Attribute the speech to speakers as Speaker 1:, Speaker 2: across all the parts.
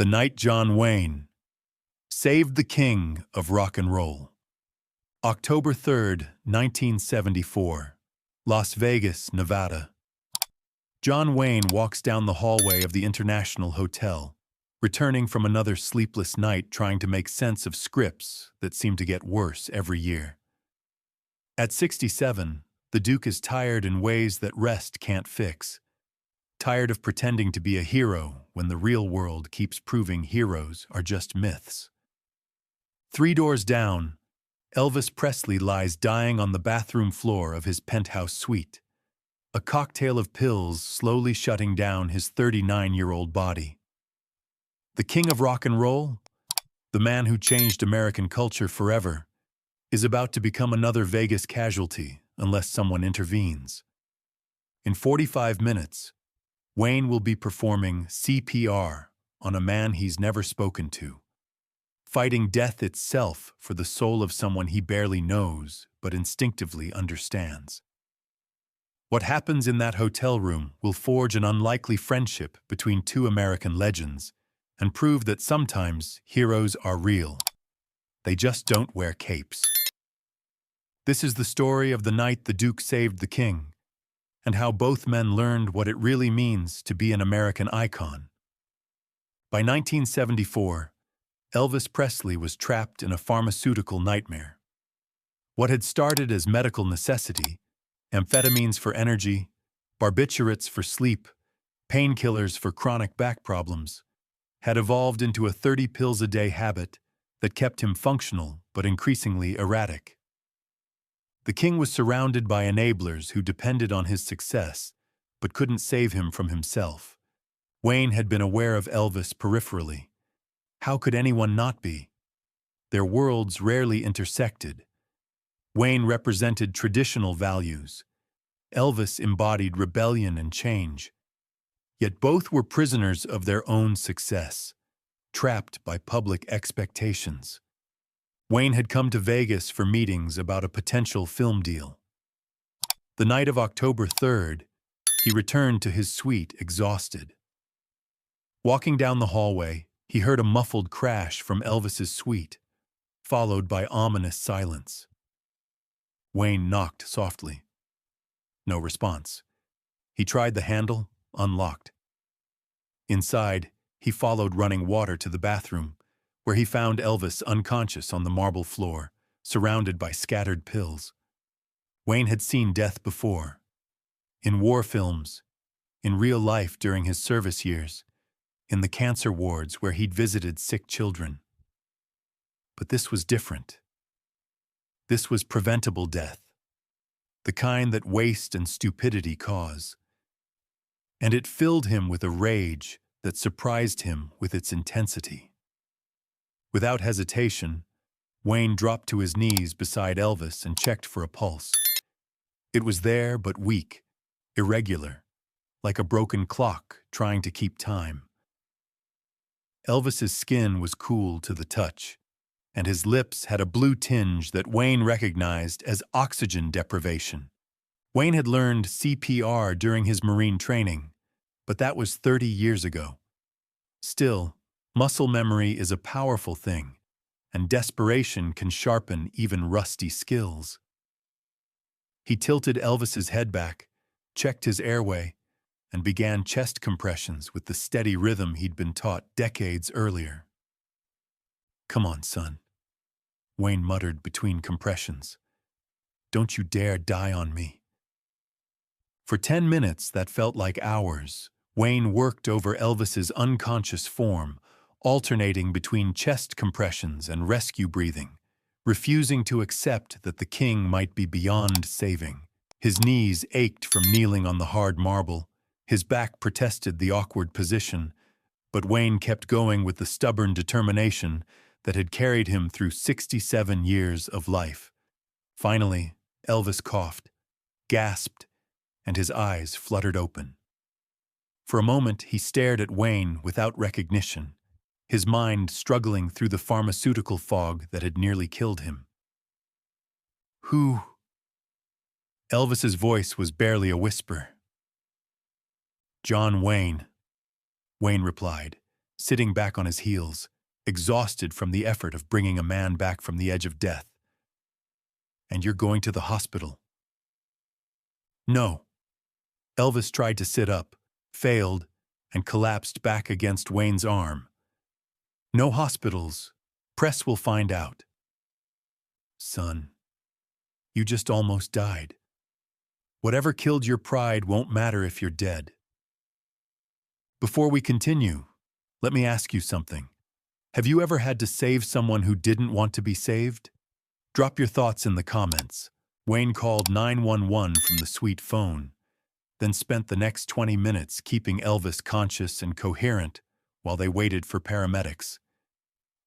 Speaker 1: The night John Wayne saved the king of rock and roll. October 3rd, 1974, Las Vegas, Nevada. John Wayne walks down the hallway of the International Hotel, returning from another sleepless night trying to make sense of scripts that seem to get worse every year. At 67, the Duke is tired in ways that rest can't fix. Tired of pretending to be a hero when the real world keeps proving heroes are just myths. 3 doors down, Elvis Presley lies dying on the bathroom floor of his penthouse suite, a cocktail of pills slowly shutting down his 39-year-old body. The king of rock and roll, the man who changed American culture forever, is about to become another Vegas casualty unless someone intervenes. In 45 minutes, Wayne will be performing CPR on a man he's never spoken to, fighting death itself for the soul of someone he barely knows but instinctively understands. What happens in that hotel room will forge an unlikely friendship between 2 American legends and prove that sometimes heroes are real. They just don't wear capes. This is the story of the night the Duke saved the king, and how both men learned what it really means to be an American icon. By 1974, Elvis Presley was trapped in a pharmaceutical nightmare. What had started as medical necessity, amphetamines for energy, barbiturates for sleep, painkillers for chronic back problems, had evolved into a 30 pills a day habit that kept him functional but increasingly erratic. The king was surrounded by enablers who depended on his success but couldn't save him from himself. Wayne had been aware of Elvis peripherally. How could anyone not be? Their worlds rarely intersected. Wayne represented traditional values. Elvis embodied rebellion and change. Yet both were prisoners of their own success, trapped by public expectations. Wayne had come to Vegas for meetings about a potential film deal. The night of October 3rd, he returned to his suite exhausted. Walking down the hallway, he heard a muffled crash from Elvis's suite, followed by ominous silence. Wayne knocked softly. No response. He tried the handle, unlocked. Inside, he followed running water to the bathroom, where he found Elvis unconscious on the marble floor, surrounded by scattered pills. Wayne had seen death before. In war films, in real life during his service years, in the cancer wards where he'd visited sick children. But this was different. This was preventable death, the kind that waste and stupidity cause. And it filled him with a rage that surprised him with its intensity. Without hesitation, Wayne dropped to his knees beside Elvis and checked for a pulse. It was there but weak, irregular, like a broken clock trying to keep time. Elvis's skin was cool to the touch, and his lips had a blue tinge that Wayne recognized as oxygen deprivation. Wayne had learned CPR during his Marine training, but that was 30 years ago. Still, muscle memory is a powerful thing, and desperation can sharpen even rusty skills. He tilted Elvis's head back, checked his airway, and began chest compressions with the steady rhythm he'd been taught decades earlier. "Come on, son," Wayne muttered between compressions. "Don't you dare die on me." For 10 minutes that felt like hours, Wayne worked over Elvis's unconscious form, alternating between chest compressions and rescue breathing, refusing to accept that the king might be beyond saving. His knees ached from kneeling on the hard marble, his back protested the awkward position, but Wayne kept going with the stubborn determination that had carried him through 67 years of life. Finally, Elvis coughed, gasped, and his eyes fluttered open. For a moment, he stared at Wayne without recognition, his mind struggling through the pharmaceutical fog that had nearly killed him. "Who?" Elvis's voice was barely a whisper. "John Wayne," Wayne replied, sitting back on his heels, exhausted from the effort of bringing a man back from the edge of death. "And you're going to the hospital?" "No." Elvis tried to sit up, failed, and collapsed back against Wayne's arm. "No hospitals. Press will find out." "Son, you just almost died. Whatever killed your pride won't matter if you're dead." Before we continue, let me ask you something. Have you ever had to save someone who didn't want to be saved? Drop your thoughts in the comments. Wayne called 911 from the sweet phone, then spent the next 20 minutes keeping Elvis conscious and coherent while they waited for paramedics.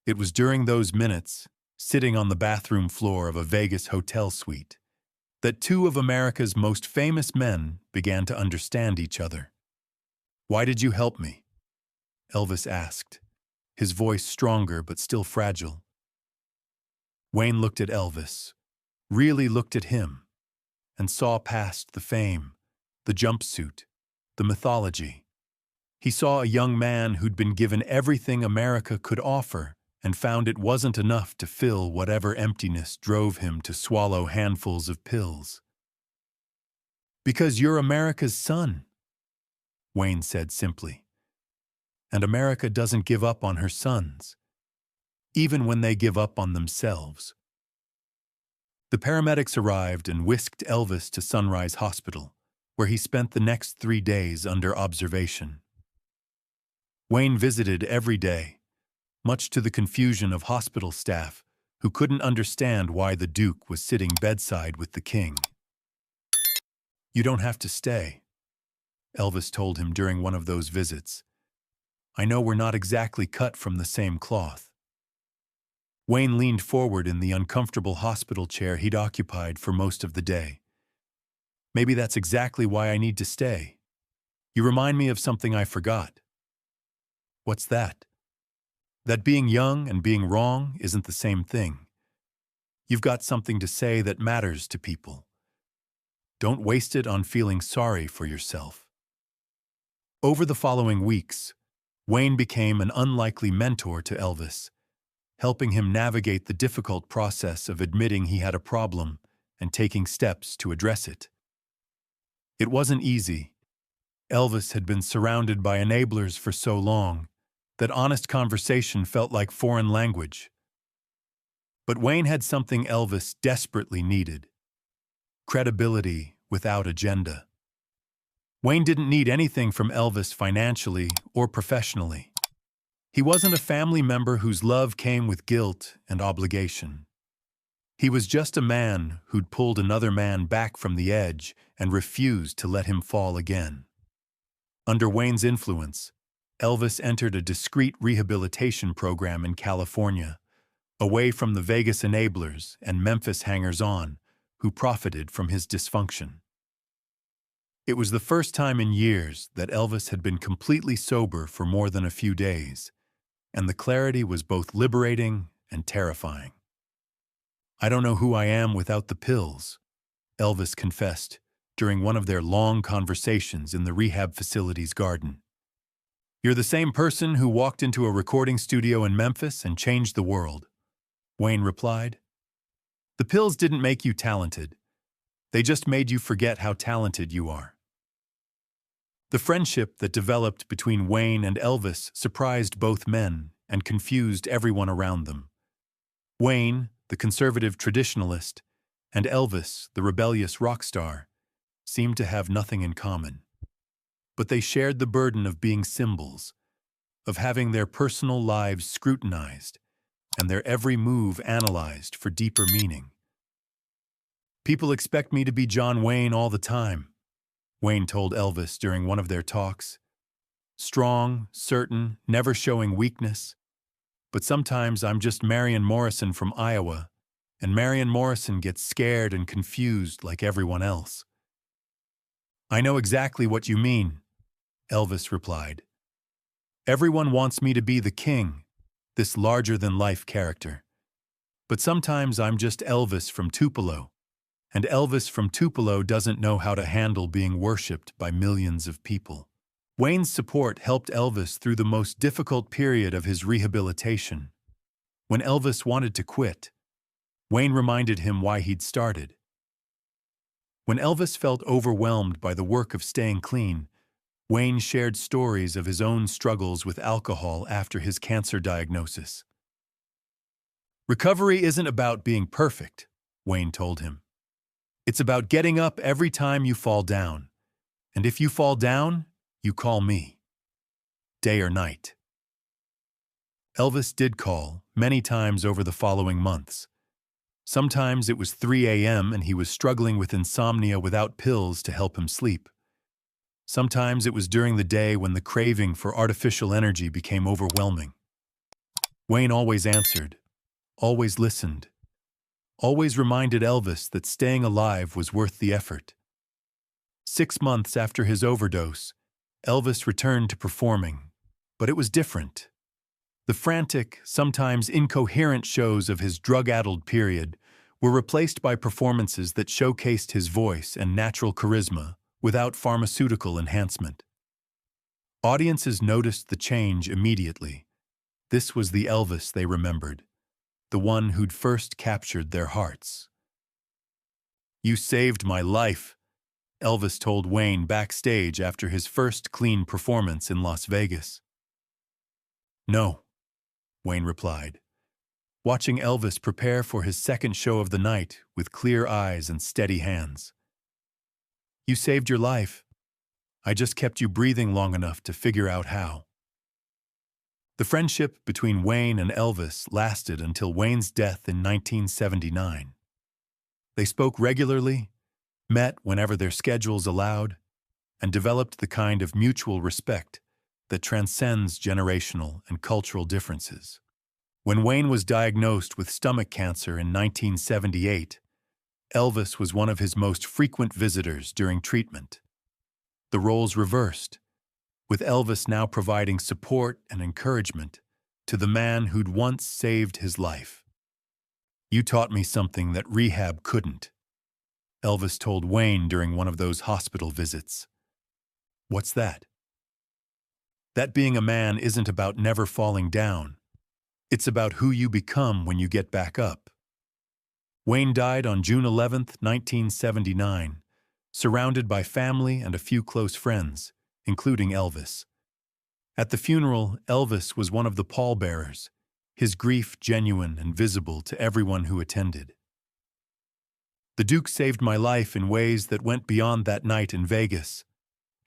Speaker 1: It was during those minutes, sitting on the bathroom floor of a Vegas hotel suite, that two of America's most famous men began to understand each other. "Why did you help me?" Elvis asked, his voice stronger but still fragile. Wayne looked at Elvis, really looked at him, and saw past the fame, the jumpsuit, the mythology. He saw a young man who'd been given everything America could offer and found it wasn't enough to fill whatever emptiness drove him to swallow handfuls of pills. "Because you're America's son," Wayne said simply. "And America doesn't give up on her sons, even when they give up on themselves." The paramedics arrived and whisked Elvis to Sunrise Hospital, where he spent the next 3 days under observation. Wayne visited every day, much to the confusion of hospital staff who couldn't understand why the Duke was sitting bedside with the king. "You don't have to stay," Elvis told him during one of those visits. "I know we're not exactly cut from the same cloth." Wayne leaned forward in the uncomfortable hospital chair he'd occupied for most of the day. "Maybe that's exactly why I need to stay. You remind me of something I forgot." "What's that?" "That being young and being wrong isn't the same thing. You've got something to say that matters to people. Don't waste it on feeling sorry for yourself." Over the following weeks, Wayne became an unlikely mentor to Elvis, helping him navigate the difficult process of admitting he had a problem and taking steps to address it. It wasn't easy. Elvis had been surrounded by enablers for so long that honest conversation felt like foreign language. But Wayne had something Elvis desperately needed: credibility without agenda. Wayne didn't need anything from Elvis financially or professionally. He wasn't a family member whose love came with guilt and obligation. He was just a man who'd pulled another man back from the edge and refused to let him fall again. Under Wayne's influence, Elvis entered a discreet rehabilitation program in California, away from the Vegas enablers and Memphis hangers-on who profited from his dysfunction. It was the first time in years that Elvis had been completely sober for more than a few days, and the clarity was both liberating and terrifying. "I don't know who I am without the pills," Elvis confessed during one of their long conversations in the rehab facility's garden. "You're the same person who walked into a recording studio in Memphis and changed the world," Wayne replied. "The pills didn't make you talented. They just made you forget how talented you are." The friendship that developed between Wayne and Elvis surprised both men and confused everyone around them. Wayne, the conservative traditionalist, and Elvis, the rebellious rock star, seemed to have nothing in common. But they shared the burden of being symbols, of having their personal lives scrutinized and their every move analyzed for deeper meaning. "People expect me to be John Wayne all the time," Wayne told Elvis during one of their talks. "Strong, certain, never showing weakness. But sometimes I'm just Marion Morrison from Iowa, and Marion Morrison gets scared and confused like everyone else." "I know exactly what you mean," Elvis replied. "Everyone wants me to be the king, this larger-than-life character. But sometimes I'm just Elvis from Tupelo, and Elvis from Tupelo doesn't know how to handle being worshipped by millions of people." Wayne's support helped Elvis through the most difficult period of his rehabilitation. When Elvis wanted to quit, Wayne reminded him why he'd started. When Elvis felt overwhelmed by the work of staying clean, Wayne shared stories of his own struggles with alcohol after his cancer diagnosis. "Recovery isn't about being perfect," Wayne told him. "It's about getting up every time you fall down. And if you fall down, you call me. Day or night." Elvis did call many times over the following months. Sometimes it was 3 a.m. and he was struggling with insomnia without pills to help him sleep. Sometimes it was during the day when the craving for artificial energy became overwhelming. Wayne always answered, always listened, always reminded Elvis that staying alive was worth the effort. 6 months after his overdose, Elvis returned to performing, but it was different. The frantic, sometimes incoherent shows of his drug-addled period were replaced by performances that showcased his voice and natural charisma without pharmaceutical enhancement. Audiences noticed the change immediately. This was the Elvis they remembered, the one who'd first captured their hearts. "You saved my life," Elvis told Wayne backstage after his first clean performance in Las Vegas. "No," Wayne replied, watching Elvis prepare for his second show of the night with clear eyes and steady hands. "You saved your life. I just kept you breathing long enough to figure out how." The friendship between Wayne and Elvis lasted until Wayne's death in 1979. They spoke regularly, met whenever their schedules allowed, and developed the kind of mutual respect that transcends generational and cultural differences. When Wayne was diagnosed with stomach cancer in 1978, Elvis was one of his most frequent visitors during treatment. The roles reversed, with Elvis now providing support and encouragement to the man who'd once saved his life. "You taught me something that rehab couldn't," Elvis told Wayne during one of those hospital visits. "What's that?" "That being a man isn't about never falling down. It's about who you become when you get back up." Wayne died on June 11, 1979, surrounded by family and a few close friends, including Elvis. At the funeral, Elvis was one of the pallbearers, his grief genuine and visible to everyone who attended. "The Duke saved my life in ways that went beyond that night in Vegas,"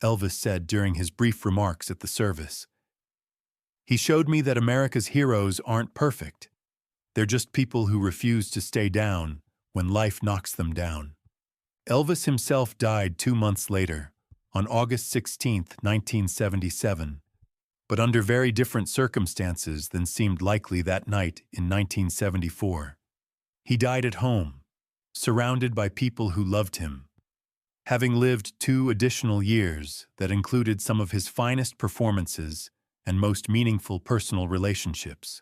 Speaker 1: Elvis said during his brief remarks at the service. "He showed me that America's heroes aren't perfect. They're just people who refuse to stay down when life knocks them down." Elvis himself died 2 months later, on August 16, 1977, but under very different circumstances than seemed likely that night in 1974. He died at home, surrounded by people who loved him, having lived 2 additional years that included some of his finest performances and most meaningful personal relationships.